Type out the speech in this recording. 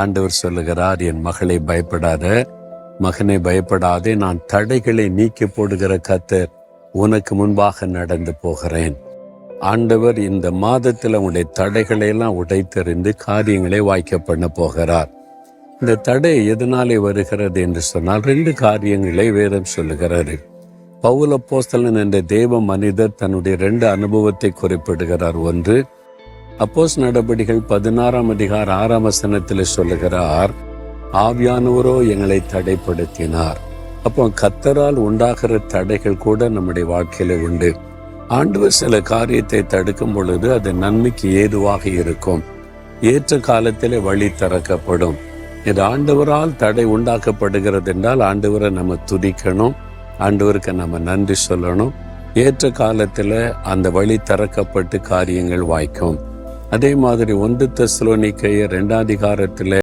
ஆண்டவர் சொல்லுகிறார், என் மகளை பயப்படாத, மகனை பயப்படாதே, நான் தடைகளை நீக்கி போடுகிற கர்த்தர் உனக்கு முன்பாக நடந்து போகிறேன். ஆண்டவர் இந்த மாதத்தில் உங்களுடைய தடைகளை எல்லாம் உடைத்தெறிந்து காரியங்களை வாய்க்க பண்ண போகிறார். இந்த தடை எதனாலே வருகிறது என்று சொன்னால் 2 காரியங்களை வேதம் சொல்லுகிறாரு. பவுல் அப்போஸ்தலன் என்ற தேவ மனிதர் தன்னுடைய 2 அனுபவத்தை குறிப்பிடுகிறார். ஒன்று, அப்போஸ்தலர் நடபடிகள் 16ஆம் அதிகாரம் 6ஆம் வசனத்தில் சொல்லுகிறார், ஆவியானவரோ எங்களை தடைப்படுத்தினார். அப்போ கர்த்தரால் உண்டாகிற தடைகள் கூட நம்முடைய வாழ்க்கையில உண்டு. ஆண்டவர் சில காரியத்தை தடுக்கும் பொழுது அது நன்மைக்கு ஏதுவாக இருக்கும். ஏற்ற காலத்திலே வழி திறக்கப்படும். இது ஆண்டவரால் தடை உண்டாக்கப்படுகிறது என்றால் ஆண்டவரை நம்ம துதிக்கணும், ஆண்டவருக்கு நம்ம நன்றி சொல்லணும். ஏற்ற காலத்தில் அந்த வழி திறக்கப்பட்டு காரியங்கள் வாய்க்கும். அதே மாதிரி 1 தெசலோனிக்கேயர் 2ஆம் அதிகாரத்தில்